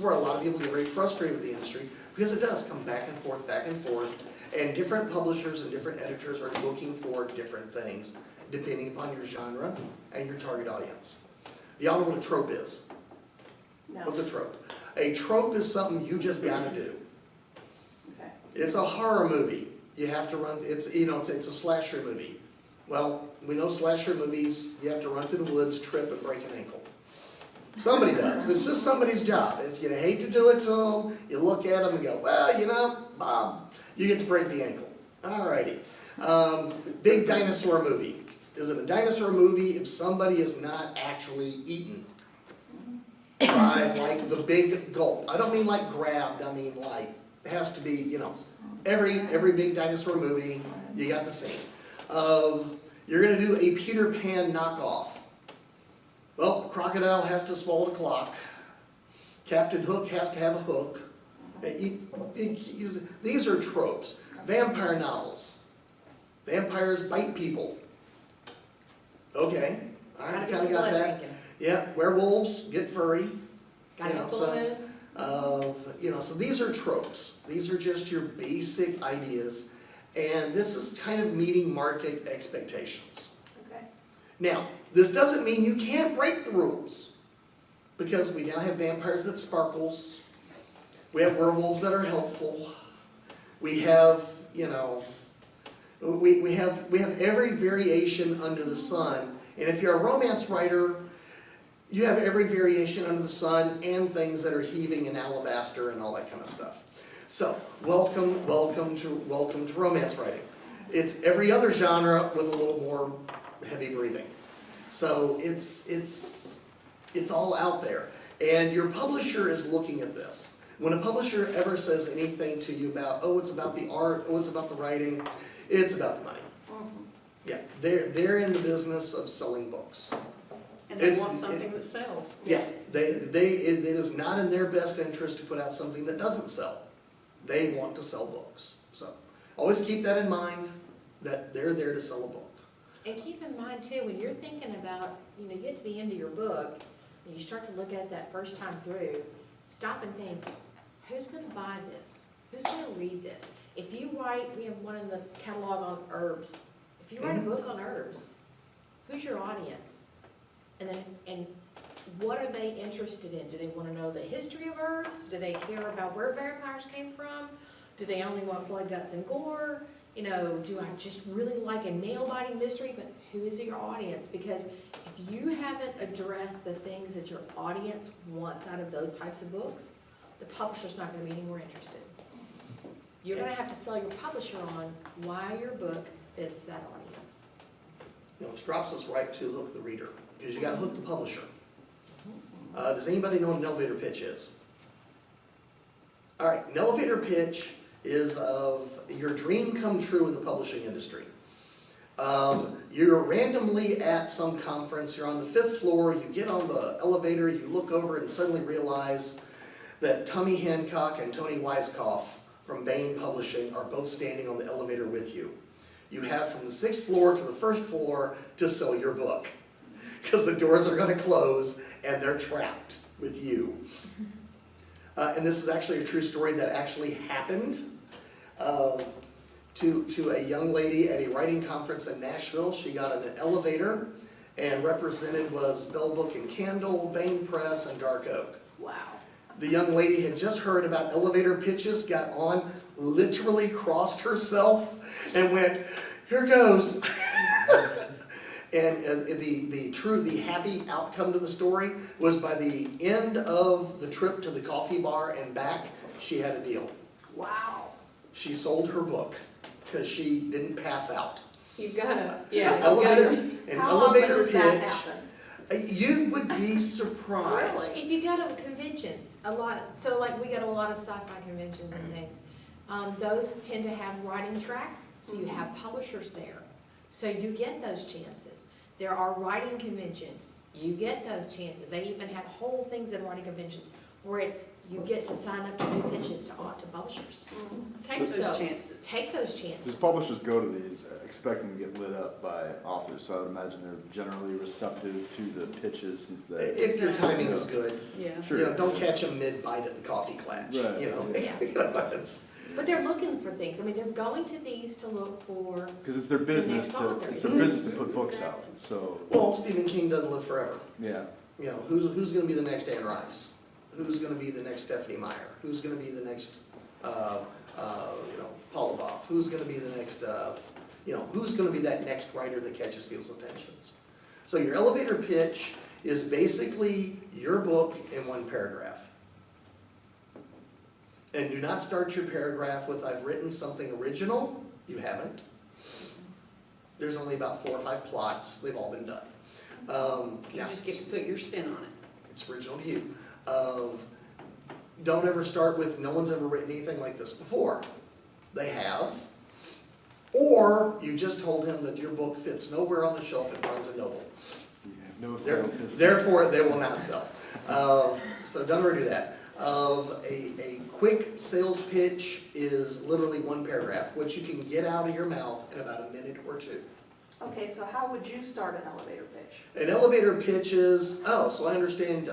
where a lot of people get very frustrated with the industry, because it does come back and forth, and different publishers and different editors are looking for different things, depending upon your genre and your target audience. Y'all know what a trope is? No. What's a trope? A trope is something you just gotta do. Okay. It's a horror movie. You have to run, it's a slasher movie. Well, we know slasher movies, you have to run through the woods, trip, and break an ankle. Somebody does. It's just somebody's job. It's, you hate to do it to them, you look at them and go, well, Bob, you get to break the ankle. Alrighty. Big dinosaur movie. Is it a dinosaur movie if somebody is not actually eaten by, like, the big gulp? I don't mean like grabbed, I mean like, it has to be, every big dinosaur movie, you got the scene of, you're going to do a Peter Pan knockoff. Well, crocodile has to swallow the clock. Captain Hook has to have a hook. These are tropes. Vampire novels. Vampires bite people. Okay, all right, kind of got that. Yeah, werewolves get furry. So these are tropes. These are just your basic ideas, and this is kind of meeting market expectations. Okay. Now, this doesn't mean you can't break the rules, because we now have vampires that sparkles. We have werewolves that are helpful. We have, we have every variation under the sun. And if you're a romance writer, you have every variation under the sun and things that are heaving in alabaster and all that kind of stuff. So, welcome to romance writing. It's every other genre with a little more heavy breathing. So it's all out there. And your publisher is looking at this. When a publisher ever says anything to you about, oh, it's about the art, oh, it's about the writing, it's about the money. Yeah, they're in the business of selling books. And they want something that sells. Yeah, it is not in their best interest to put out something that doesn't sell. They want to sell books. So always keep that in mind, that they're there to sell a book. And keep in mind too, when you're thinking about, you get to the end of your book, and you start to look at that first time through, stop and think, who's going to buy this? Who's going to read this? If you write, we have one in the catalog on herbs. If you write a book on herbs, who's your audience? And what are they interested in? Do they want to know the history of herbs? Do they care about where vampires came from? Do they only want blood, guts, and gore? Do I just really like a nail-biting mystery? But who is your audience? Because if you haven't addressed the things that your audience wants out of those types of books, the publisher's not going to be any more interested. You're going to have to sell your publisher on why your book fits that audience. It drops us right to hook the reader, because you got to hook the publisher. Does anybody know what an elevator pitch is? All right, an elevator pitch is of your dream come true in the publishing industry. You're randomly at some conference, you're on the 5th floor, you get on the elevator, you look over and suddenly realize that Tommy Hancock and Tony Weiskopf from Bain Publishing are both standing on the elevator with you. You have from the 6th floor to the 1st floor to sell your book, because the doors are going to close and they're trapped with you. And this is actually a true story that actually happened to a young lady at a writing conference in Nashville. She got in an elevator, and represented was Bell Book and Candle, Bain Press, and Dark Oak. Wow. The young lady had just heard about elevator pitches, got on, literally crossed herself, and went, here goes. And the happy outcome to the story was by the end of the trip to the coffee bar and back, she had a deal. Wow. She sold her book because she didn't pass out. You've got to, An elevator does that pitch. happen? You would be surprised. If you go to conventions, so like we go to a lot of sci-fi conventions and things, those tend to have writing tracks, so you have publishers there. So you get those chances. There are writing conventions. You get those chances. They even have whole things in writing conventions where it's, you get to sign up to new pitches to publishers. Take So, those chances. Take those chances. Because publishers go to these expecting to get lit up by authors, so I would imagine they're generally receptive to the pitches since they. If your timing is good, Yeah. Sure. you know, don't catch them mid-bite at the coffee clatch, Right. you know? Yeah. You know, it's- But they're looking for things, I mean, they're going to these to look for, Because it's their business next to, author. it's their business to put books out, Exactly. so, Well, Stephen King doesn't live forever. yeah. You know, who's gonna be the next Anne Rice? Who's gonna be the next Stephanie Meyer? Who's gonna be the next, Paul Lavoff? Who's gonna be the next, who's gonna be that next writer that catches people's attentions? So your elevator pitch is basically your book in one paragraph. And do not start your paragraph with, I've written something original. You haven't. There's only about 4 or 5 plots. They've all been done. You just get to put your spin on it. It's original to you. Don't ever start with, no one's ever written anything like this before. They have. Or you just told him that your book fits nowhere on the shelf at Barnes & Noble. You have no sales history. Therefore, they will not sell. So don't ever do that. A quick sales pitch is literally one paragraph, which you can get out of your mouth in about a minute or 2. Okay, so how would you start an elevator pitch? An elevator pitch is, so I understand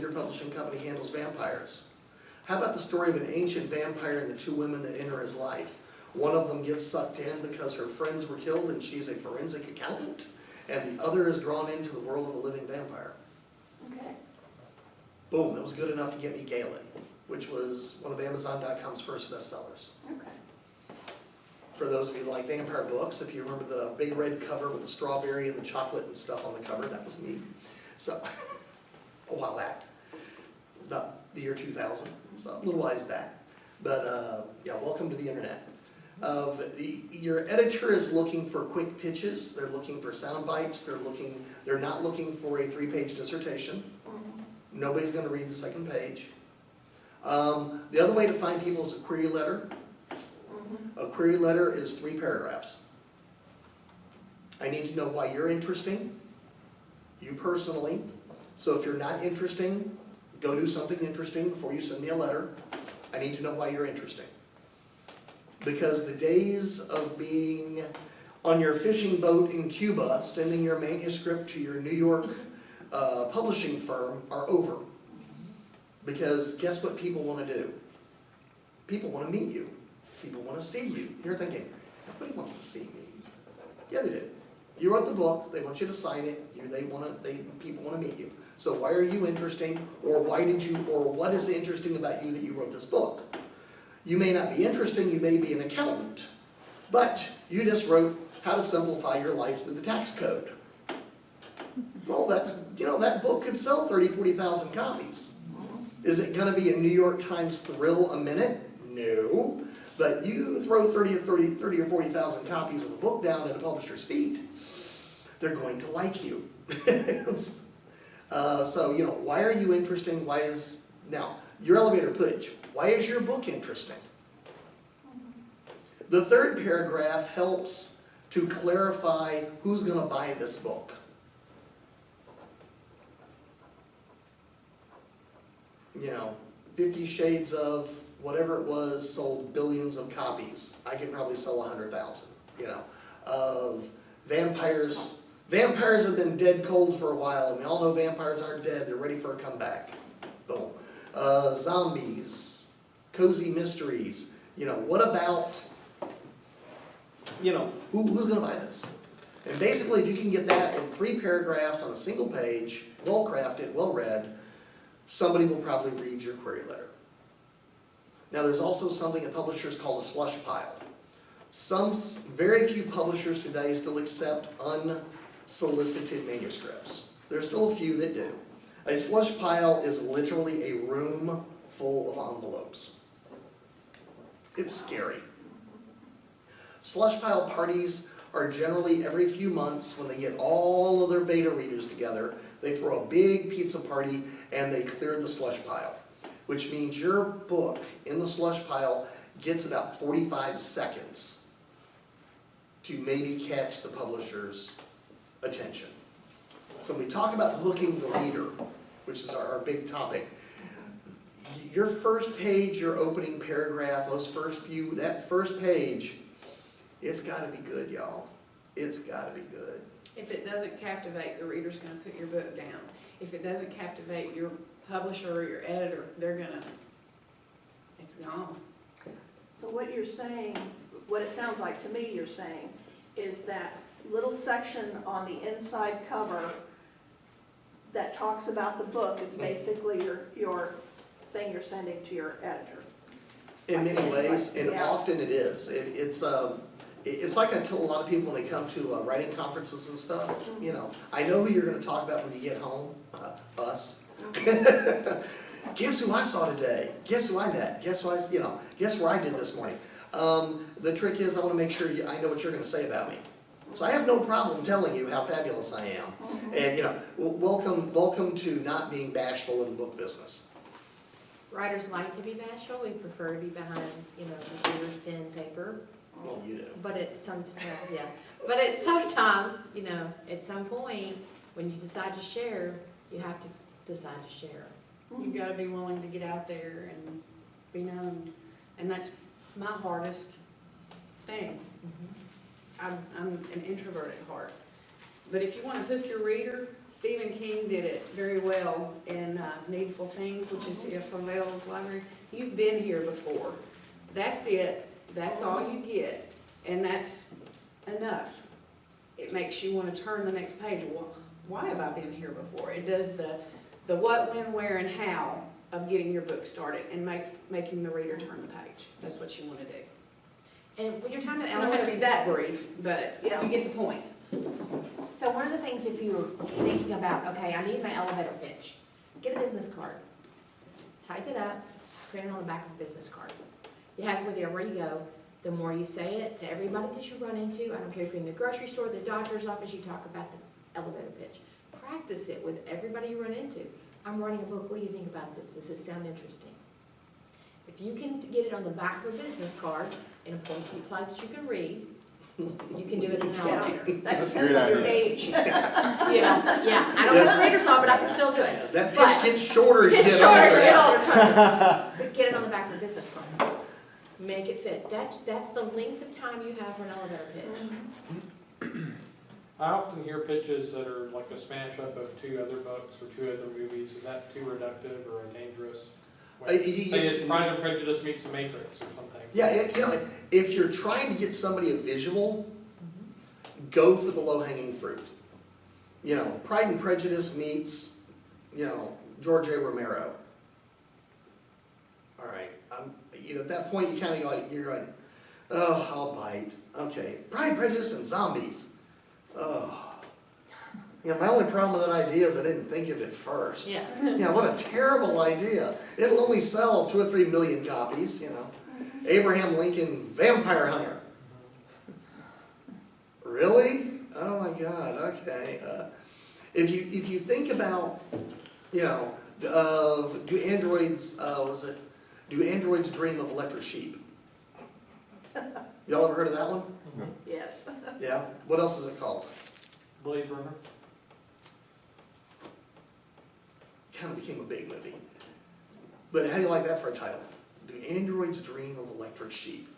your publishing company handles vampires. How about the story of an ancient vampire and the 2 women that enter his life? One of them gets sucked in because her friends were killed and she's a forensic accountant, and the other is drawn into the world of a living vampire. Okay. Boom, that was good enough to get me Galen, which was one of Amazon.com's first bestsellers. Okay. For those of you who like vampire books, if you remember the big red cover with the strawberry and the chocolate and stuff on the cover, that was me. So, a while back, about the year 2000, so a little while back. But yeah, welcome to the internet. Your editor is looking for quick pitches. They're looking for sound bites. They're not looking for a 3-page dissertation. Nobody's going to read the second page. The other way to find people is a query letter. A query letter is 3 paragraphs. I need to know why you're interesting, you personally. So if you're not interesting, go do something interesting before you send me a letter. I need to know why you're interesting. Because the days of being on your fishing boat in Cuba, sending your manuscript to your New York publishing firm are over. Because guess what people want to do? People want to meet you. People want to see you. You're thinking, nobody wants to see me. Yeah, they do. You wrote the book. They want you to sign it. People want to meet you. So why are you interesting? Or what is interesting about you that you wrote this book? You may not be interesting. You may be an accountant, but you just wrote how to simplify your life through the tax code. Well, that book could sell 30,000, 40,000 copies. Is it going to be a New York Times thrill a minute? No. But you throw 30 or 40,000 copies of the book down at a publisher's feet, they're going to like you. So, why are you interesting? Now, your elevator pitch, why is your book interesting? The 3rd paragraph helps to clarify who's going to buy this book. 50 Shades of whatever it was sold billions of copies. I could probably sell 100,000, of vampires. Vampires have been dead cold for a while, and we all know vampires aren't dead. They're ready for a comeback. Boom. Zombies, cozy mysteries. What about, who's going to buy this? And basically, if you can get that in 3 paragraphs on a single page, well crafted, well read, somebody will probably read your query letter. Now, there's also something that publishers call a slush pile. Very few publishers today still accept unsolicited manuscripts. There's still a few that do. A slush pile is literally a room full of envelopes. It's scary. Slush pile parties are generally every few months when they get all of their beta readers together. They throw a big pizza party and they clear the slush pile, which means your book in the slush pile gets about 45 seconds to maybe catch the publisher's attention. So when we talk about hooking the reader, which is our big topic, your first page, your opening paragraph, that first page, it's gotta be good, y'all. It's gotta be good. If it doesn't captivate, the reader's gonna put your book down. If it doesn't captivate your publisher or your editor, it's gone. So what you're saying, what it sounds like to me you're saying, is that little section on the inside cover that talks about the book is basically your thing you're sending to your editor. In many ways, and Yeah. often it is. It's like I tell a lot of people when they come to writing conferences and stuff, you know, I know who you're gonna talk about when you get home, us. Guess who I saw today? Guess who I met? Guess where I did this morning? The trick is I wanna make sure I know what you're gonna say about me. So I have no problem telling you how fabulous I am. And, you know, welcome to not being bashful in the book business. Writers like to be bashful, we prefer to be behind, you know, computers, pen, paper. Well, you do. But it's sometimes, you know, at some point, when you decide to share, you have to decide to share. You've gotta be willing to get out there and be known, and that's my hardest thing. I'm an introvert at heart. But if you want to hook your reader, Stephen King did it very well in Needful Things, which is his available library. You've been here before. That's it. That's all you get. And that's enough. It makes you want to turn the next page. Well, why have I been here before? It does the what, when, where, and how of getting your book started and making the reader turn the page. That's what you want to do. And when you're talking about I don't have to be that brief, but Yeah. you get the point. So one of the things, if you're thinking about, okay, I need my elevator pitch, get a business card, type it up, print it on the back of a business card. You have it with you wherever you go. The more you say it to everybody that you run into, I don't care if you're in the grocery store, the doctor's office, you talk about the elevator pitch. Practice it with everybody you run into. I'm writing a book, what do you think about this? Does it sound interesting? If you can get it on the back of a business card in a point size that you can read, you can do it in an elevator. That That's a depends great on your idea. age. Yeah, I don't have a reader's on, but I can still do it. That But- pitch gets shorter as you It's get shorter, older. get older, trust me. But get it on the back of the business card. Make it fit. That's the length of time you have for an elevator pitch. I often hear pitches that are like a smash up of 2 other books or 2 other movies. Is that too reductive or dangerous? Say it's Pride and Prejudice meets The Matrix or something. Yeah, you know, if you're trying to get somebody a visual, go for the low-hanging fruit. You know, Pride and Prejudice meets, you know, George A. Romero. All right, you know, at that point you kind of go like, you're going, oh, I'll bite. Okay, Pride and Prejudice and zombies. Oh. You know, my only problem with that idea is I didn't think of it first. Yeah. Yeah, what a terrible idea. It'll only sell 2 or 3 million copies, you know. Abraham Lincoln, Vampire Hunter. Really? Oh my God, okay. If you think about, you know, do androids dream of electric sheep? Y'all ever heard of that one? Yes. Yeah. What else is it called? Blade Runner. Kind of became a big movie. But how do you like that for a title? Do androids dream of electric sheep?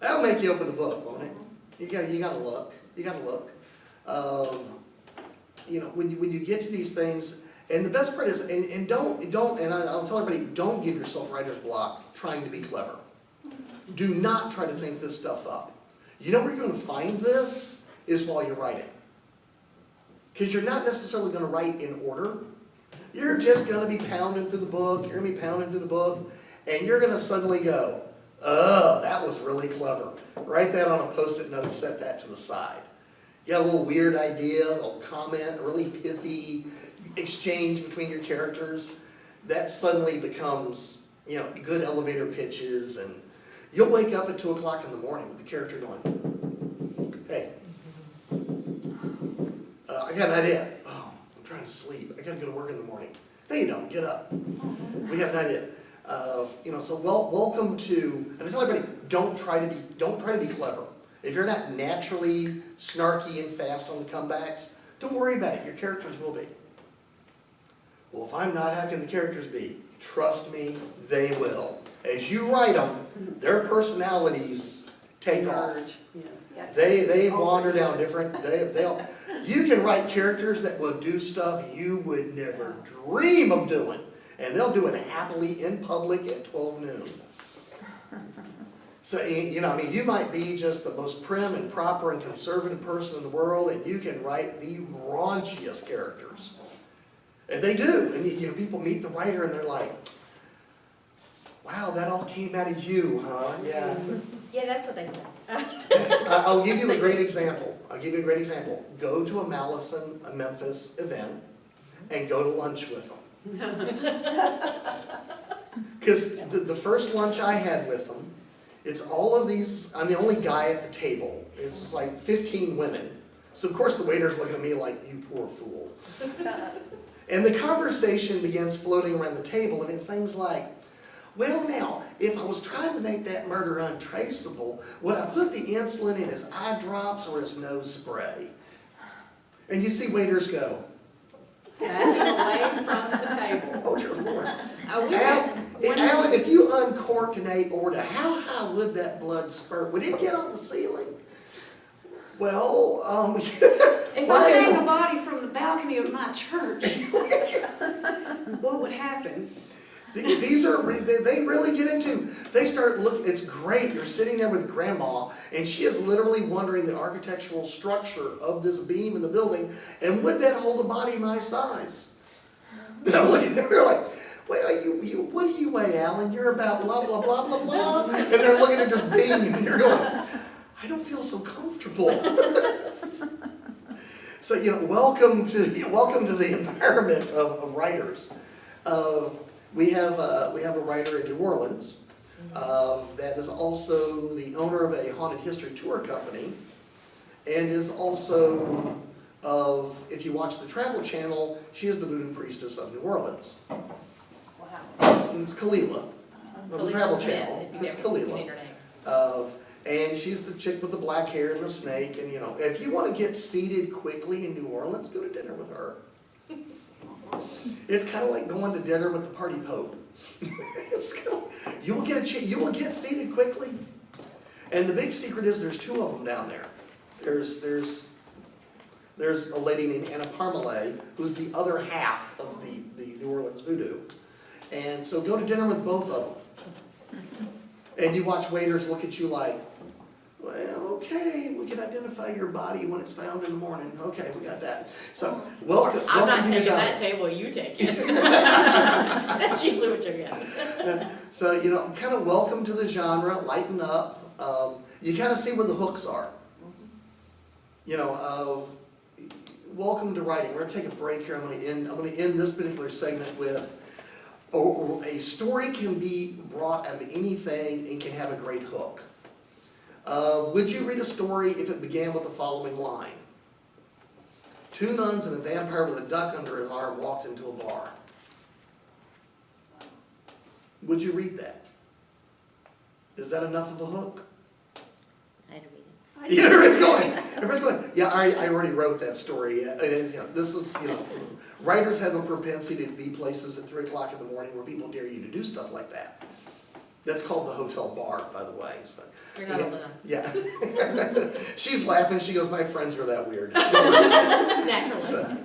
That'll make you open the book, won't it? You gotta look. You gotta look. You know, when you get to these things, and the best part is, and don't, and I'll tell everybody, don't give yourself writer's block trying to be clever. Do not try to think this stuff up. You know where you're going to find this is while you're writing. Because you're not necessarily going to write in order. You're just going to be pounding through the book, you're going to be pounding through the book, and you're going to suddenly go, oh, that was really clever. Write that on a Post-it note, set that to the side. You got a little weird idea, a little comment, a really pithy exchange between your characters. That suddenly becomes, you know, good elevator pitches, and you'll wake up at 2 o'clock in the morning with the character going, hey, I got an idea. Oh, I'm trying to sleep. I got to go to work in the morning. No, you don't. Get up. We have an idea. You know, so welcome to, and I tell everybody, don't try to be clever. If you're not naturally snarky and fast on the comebacks, don't worry about it. Your characters will be. Well, if I'm not, how can the characters be? Trust me, they will. As you write them, their personalities take off. Merge, yeah. Yeah. They wander down different, they'll, you can write characters that will do stuff you would never dream of doing. And they'll do it happily in public at 12 noon. So, you know, I mean, you might be just the most prim and proper and conservative person in the world, and you can write the raunchiest characters. And they do. And, you know, people meet the writer and they're like, wow, that all came out of you, huh? Yeah. Yeah, that's what they say. I'll give you a great example. Go to a Memphis event and go to lunch with them. Because the first lunch I had with them, it's all of these, I'm the only guy at the table. It's like 15 women. So of course the waiter's looking at me like, you poor fool. And the conversation begins floating around the table, and it's things like, well now, if I was trying to make that murder untraceable, would I put the insulin in his eye drops or his nose spray? And you see waiters go, Backing away from the table. oh dear Lord. We had one- Alan, if you uncorked an aorta, how high would that blood spurt? Would it get on the ceiling? Well, If I hang a body from the balcony of my church, what would happen? These are, they really get into, they start looking, it's great, you're sitting there with grandma, and she is literally wondering the architectural structure of this beam in the building, and would that hold a body my size? And I'm looking at her like, well, what do you weigh, Alan? You're about blah, blah, blah, blah, blah, and they're looking at this beam, and you're going, I don't feel so comfortable. So, you know, welcome to the environment of writers. We have a writer in New Orleans that is also the owner of a haunted history tour company, and is also if you watch the Travel Channel, she is the voodoo priestess of New Orleans. Wow. And it's Kalila from the Travel Smith, Channel. if you It's never need Kalila. her name. And she's the chick with the black hair and the snake. And you know, if you want to get seated quickly in New Orleans, go to dinner with her. It's kind of like going to dinner with the party pope. You will get seated quickly. And the big secret is there's two of them down there. There's a lady named Anna Parmalee, who's the other half of the New Orleans voodoo. And so go to dinner with both of them. And you watch waiters look at you like, well, okay, we can identify your body when it's found in the morning. Okay, we got that. So, welcome. I'm not welcome to taking the that genre. table, you take it. That's usually what you're getting. So, you know, kind of welcome to the genre, lighten up. You kind of see where the hooks are. You know, welcome to writing. We're going to take a break here. I'm going to end this particular segment with a story can be brought out of anything and can have a great hook. Would you read a story if it began with the following line? 2 nuns and a vampire with a duck under his arm walked into a bar. Would you read that? Is that enough of a hook? I had to read it. Yeah, everybody's going, yeah, I already wrote that story. And, you know, this is, you know, writers have a propensity to be places at 3 o'clock in the morning where people dare you to do stuff like that. That's called the hotel bar, by the way. So, You're not old enough. yeah. She's laughing. She goes, my friends are that weird. Naturally. So,